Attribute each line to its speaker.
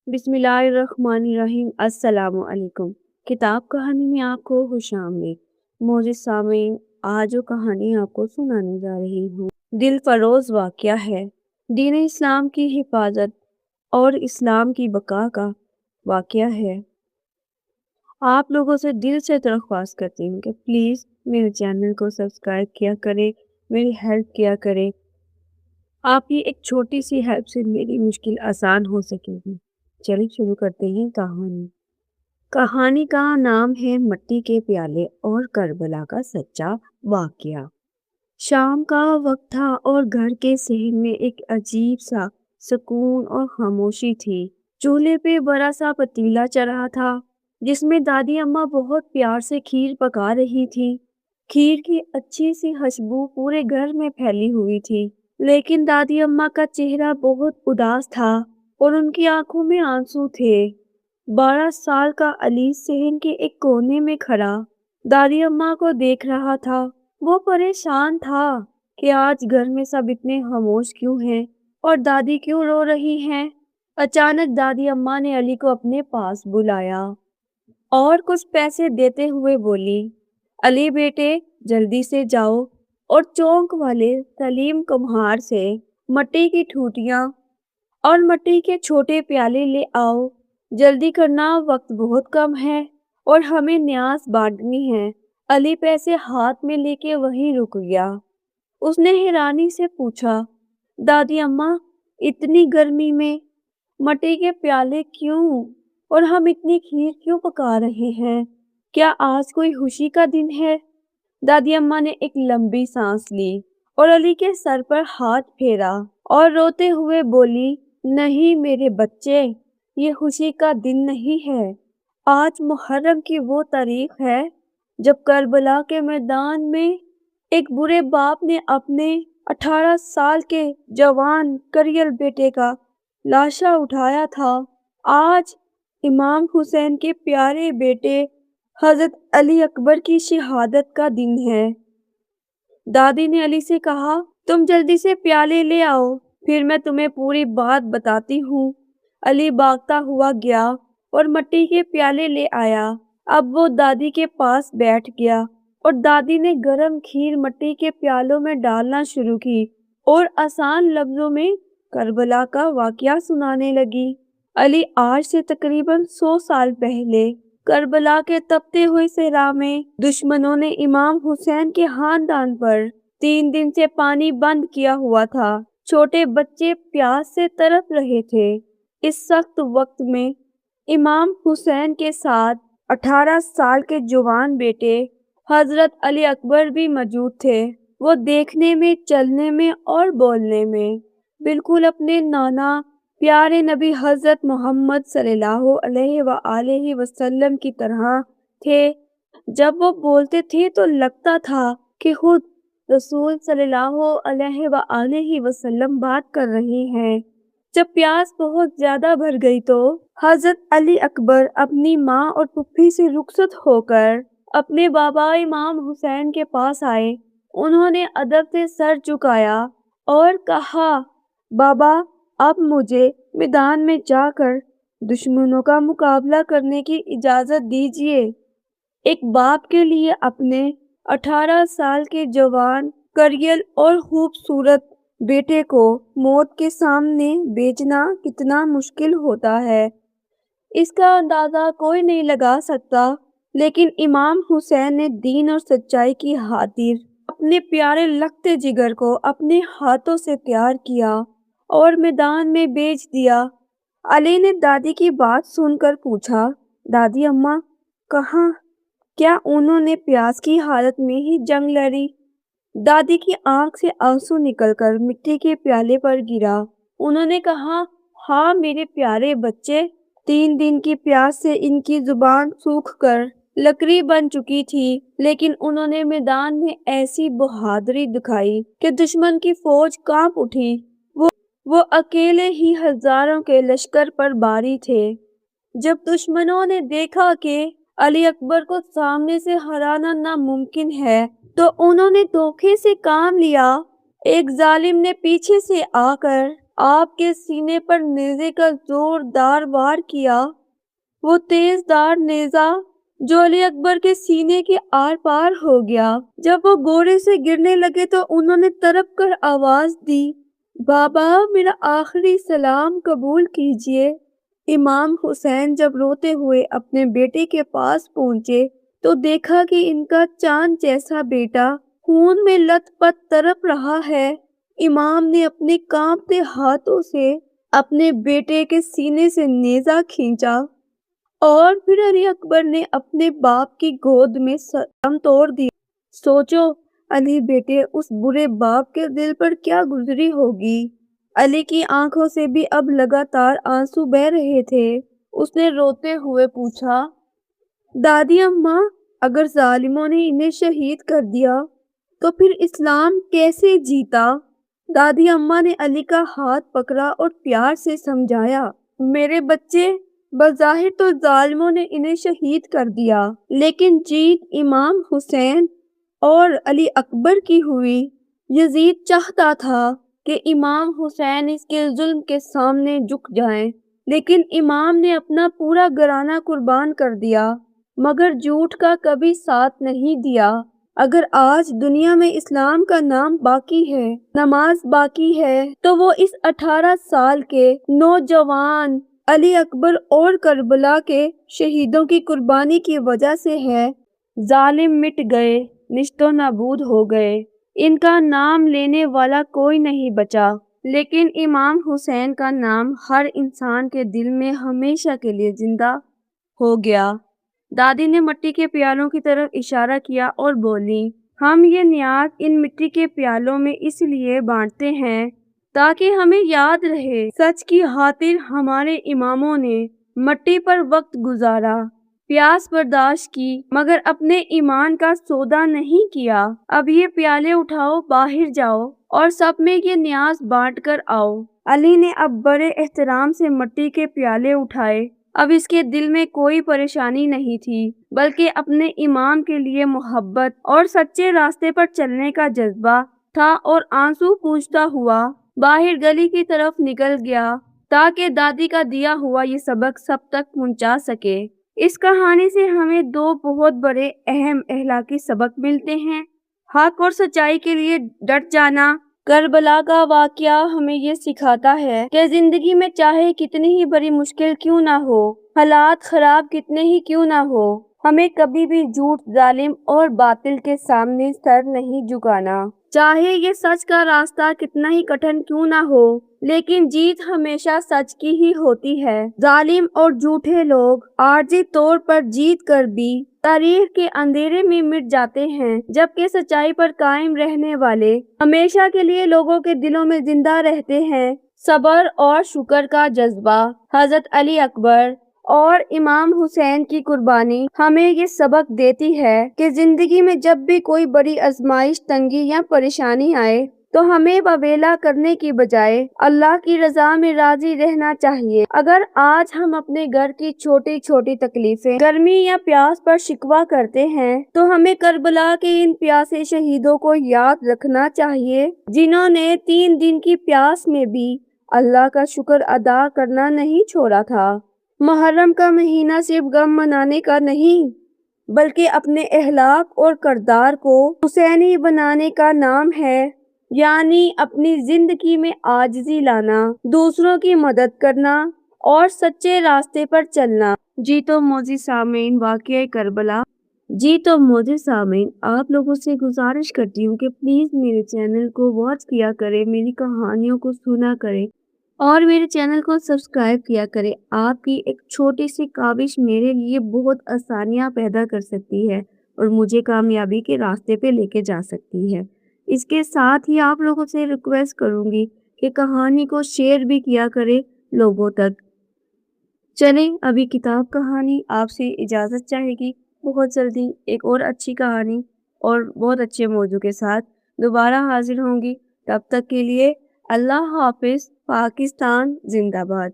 Speaker 1: बिस्मिल्लाहिर्रहमानिर्रहीम। अस्सलाम वालेकुम। किताब कहानी में आपको खुशामदीद। मोअज़्ज़िज़ सामीन, आज जो कहानी आपको सुनाने जा रही हूँ दिल फरोज वाक़या है। दीन इस्लाम की हिफाजत और इस्लाम की बका का वाक़या है। आप लोगों से दिल से दरख्वास्त करती हूँ कि प्लीज़ मेरे चैनल को सब्सक्राइब किया करें, मेरी हेल्प किया करें। आपकी एक छोटी सी हेल्प से मेरी मुश्किल आसान हो सकेगी। चलिए शुरू करते हैं कहानी। कहानी का नाम है मिट्टी के प्याले और करबला का सच्चा वाकया। शाम का वक्त था और घर के सहन में एक अजीब सा सुकून और खामोशी थी। चूल्हे पे बड़ा सा पतीला चढ़ा था जिसमें दादी अम्मा बहुत प्यार से खीर पका रही थी। खीर की अच्छी सी खुशबू पूरे घर में फैली हुई थी, लेकिन दादी अम्मा का चेहरा बहुत उदास था और उनकी आंखों में आंसू थे। 12 साल का अली सहन के एक कोने में खड़ा दादी अम्मा को देख रहा था। वो परेशान था कि आज घर में सब इतने खामोश क्यों हैं और दादी क्यों रो रही हैं। अचानक दादी अम्मा ने अली को अपने पास बुलाया और कुछ पैसे देते हुए बोली, अली बेटे, जल्दी से जाओ और चौक वाले सलीम कुम्हार से मिट्टी की ठूठियां और मिट्टी के छोटे प्याले ले आओ। जल्दी करना, वक्त बहुत कम है और हमें न्यास बांटनी है। अली पैसे हाथ में लेके वहीं रुक गया। उसने हैरानी से पूछा, दादी अम्मा, इतनी गर्मी में मिट्टी के प्याले क्यों और हम इतनी खीर क्यों पका रहे हैं? क्या आज कोई खुशी का दिन है? दादी अम्मा ने एक लंबी सांस ली और अली के सर पर हाथ फेरा और रोते हुए बोली, नहीं मेरे बच्चे, ये खुशी का दिन नहीं है। आज मुहर्रम की वो तारीख है जब करबला के मैदान में एक बुरे बाप ने अपने 18 साल के जवान करियल बेटे का लाशा उठाया था। आज इमाम हुसैन के प्यारे बेटे हजरत अली अकबर की शहादत का दिन है। दादी ने अली से कहा, तुम जल्दी से प्याले ले आओ, फिर मैं तुम्हें पूरी बात बताती हूँ। अली भागता हुआ गया और मिट्टी के प्याले ले आया। अब वो दादी के पास बैठ गया और दादी ने गरम खीर मिट्टी के प्यालों में डालना शुरू की और आसान लफ्जों में करबला का वाकया सुनाने लगी। अली, आज से तकरीबन 100 साल पहले करबला के तपते हुए सहरा में दुश्मनों ने इमाम हुसैन के खानदान पर 3 दिन से पानी बंद किया हुआ था। छोटे बच्चे प्यास से तड़प रहे थे। इस सख्त वक्त में इमाम हुसैन के साथ 18 साल के जवान बेटे हजरत अली अकबर भी मौजूद थे। वो देखने में, चलने में और बोलने में बिल्कुल अपने नाना प्यारे नबी हजरत मोहम्मद सल्लल्लाहु अलैहि वसल्लम की तरह थे। जब वो बोलते थे तो लगता था कि खुद रसूल सल्लल्लाहु अलैहि वसल्लम बात कर रहे हैं। जब प्यास बहुत ज्यादा भर गई तो हजरत अली अकबर अपनी माँ और फूफी से रुखसत होकर अपने बाबा इमाम हुसैन के पास आए। उन्होंने अदब से सर झुकाया और कहा, बाबा, अब मुझे मैदान में जाकर दुश्मनों का मुकाबला करने की इजाजत दीजिए। एक बाप के लिए अपने 18 साल के जवान करियल और खूबसूरत बेटे को मौत के सामने बेचना कितना मुश्किल होता है, इसका अंदाजा कोई नहीं लगा सकता। लेकिन इमाम हुसैन ने दीन और सच्चाई की खातिर अपने प्यारे लखते जिगर को अपने हाथों से तैयार किया और मैदान में बेच दिया। अली ने दादी की बात सुनकर पूछा, दादी अम्मा कहाँ? क्या उन्होंने प्यास की हालत में ही जंग लड़ी? दादी की आंख से आंसू निकलकर मिट्टी के प्याले पर गिरा। उन्होंने कहा, हाँ मेरे प्यारे बच्चे, 3 दिन की प्यास से इनकी जुबान सूख कर लकड़ी बन चुकी थी, लेकिन उन्होंने मैदान में ऐसी बहादुरी दिखाई कि दुश्मन की फौज कांप उठी। वो अकेले ही हजारों के लश्कर पर भारी थे। जब दुश्मनों ने देखा कि अली अकबर को सामने से हराना नामुमकिन है, तो उन्होंने धोखे से काम लिया। एक जालिम ने पीछे से आकर آپ کے سینے پر نیزے کا زوردار وار کیا۔ وہ تیز دار نیزہ جو علی اکبر کے سینے کے آر پار ہو گیا۔ جب وہ گھوڑے سے گرنے لگے تو انہوں نے تڑپ کر آواز دی، بابا میرا آخری سلام قبول کیجیے۔ امام حسین جب روتے ہوئے اپنے بیٹے کے پاس پہنچے تو دیکھا کہ ان کا چاند جیسا بیٹا خون میں لت پت تڑپ رہا ہے۔ امام نے اپنے کانپتے ہاتھوں سے اپنے بیٹے کے سینے سے نیزہ کھینچا اور پھر علی اکبر نے اپنے باپ کی گود میں دم توڑ دیا۔ سوچو علی بیٹے اس برے باپ کے دل پر کیا گزری ہوگی۔ علی کی آنکھوں سے بھی اب لگاتار آنسو بہہ رہے تھے۔ اس نے روتے ہوئے پوچھا، دادی اماں اگر ظالموں نے انہیں شہید کر دیا تو پھر اسلام کیسے جیتا؟ دادی اماں نے علی کا ہاتھ پکڑا اور پیار سے سمجھایا، میرے بچے بظاہر تو ظالموں نے انہیں شہید کر دیا لیکن جیت امام حسین اور علی اکبر کی ہوئی۔ یزید چاہتا تھا کہ امام حسین اس کے ظلم کے سامنے جھک جائیں لیکن امام نے اپنا پورا گھرانہ قربان کر دیا مگر جھوٹ کا کبھی ساتھ نہیں دیا۔ اگر آج دنیا میں اسلام کا نام باقی ہے، نماز باقی ہے تو وہ اس 18 سال کے نوجوان علی اکبر اور کربلا کے شہیدوں کی قربانی کی وجہ سے ہے۔ ظالم مٹ گئے، نیست و نابود ہو گئے، ان کا نام لینے والا کوئی نہیں بچا لیکن امام حسین کا نام ہر انسان کے دل میں ہمیشہ کے لیے زندہ ہو گیا۔ دادی نے مٹی کے پیالوں کی طرف اشارہ کیا اور بولی، ہم یہ نیاز ان مٹی کے پیالوں میں اس لیے بانٹتے ہیں تاکہ ہمیں یاد رہے سچ کی خاطر ہمارے اماموں نے مٹی پر وقت گزارا، پیاس برداشت کی مگر اپنے ایمان کا سودا نہیں کیا۔ اب یہ پیالے اٹھاؤ، باہر جاؤ اور سب میں یہ نیاز بانٹ کر آؤ۔ علی نے اب بڑے احترام سے مٹی کے پیالے اٹھائے۔ اب اس کے دل میں کوئی پریشانی نہیں تھی بلکہ اپنے امام کے لیے محبت اور سچے راستے پر چلنے کا جذبہ تھا، اور آنسو پوچھتا ہوا باہر گلی کی طرف نکل گیا تاکہ دادی کا دیا ہوا یہ سبق سب تک پہنچا سکے۔ اس کہانی سے ہمیں دو بہت بڑے اہم اخلاقی سبق ملتے ہیں۔ حق اور سچائی کے لیے ڈٹ جانا۔ کربلا کا واقعہ ہمیں یہ سکھاتا ہے کہ زندگی میں چاہے کتنی ہی بڑی مشکل کیوں نہ ہو، حالات خراب کتنے ہی کیوں نہ ہو، ہمیں کبھی بھی جھوٹ، ظالم اور باطل کے سامنے سر نہیں جھکانا۔ چاہے یہ سچ کا راستہ کتنا ہی کٹھن کیوں نہ ہو لیکن جیت ہمیشہ سچ کی ہی ہوتی ہے۔ ظالم اور جھوٹے لوگ عارضی طور پر جیت کر بھی تاریخ کے اندھیرے میں مٹ جاتے ہیں جبکہ سچائی پر قائم رہنے والے ہمیشہ کے لیے لوگوں کے دلوں میں زندہ رہتے ہیں۔ صبر اور شکر کا جذبہ۔ حضرت علی اکبر اور امام حسین کی قربانی ہمیں یہ سبق دیتی ہے کہ زندگی میں جب بھی کوئی بڑی آزمائش، تنگی یا پریشانی آئے تو ہمیں واویلا کرنے کی بجائے اللہ کی رضا میں راضی رہنا چاہیے۔ اگر آج ہم اپنے گھر کی چھوٹی چھوٹی تکلیفیں، گرمی یا پیاس پر شکوہ کرتے ہیں تو ہمیں کربلا کے ان پیاسے شہیدوں کو یاد رکھنا چاہیے جنہوں نے 3 دن کی پیاس میں بھی اللہ کا شکر ادا کرنا نہیں چھوڑا تھا۔ محرم کا مہینہ صرف غم منانے کا نہیں بلکہ اپنے اخلاق اور کردار کو حسینی بنانے کا نام ہے، یعنی اپنی زندگی میں عاجزی لانا، دوسروں کی مدد کرنا اور سچے راستے پر چلنا۔ جی تو معزز سامعین، واقعہ کربلا۔ آپ لوگوں سے گزارش کرتی ہوں کہ پلیز میرے چینل کو واچ کیا کرے، میری کہانیوں کو سنا کرے اور میرے چینل کو سبسکرائب کیا کرے۔ آپ کی ایک چھوٹی سی کاوش میرے لیے بہت آسانیاں پیدا کر سکتی ہے اور مجھے کامیابی کے راستے پہ لے کے جا سکتی ہے۔ اس کے ساتھ ہی آپ لوگوں سے ریکویسٹ کروں گی کہ کہانی کو شیئر بھی کیا کرے لوگوں تک۔ چلیں ابھی کتاب کہانی آپ سے اجازت چاہے گی، بہت جلدی ایک اور اچھی کہانی اور بہت اچھے موضوع کے ساتھ دوبارہ حاضر ہوں گی۔ تب تک کے لیے اللہ حافظ۔ پاکستان زندہ باد۔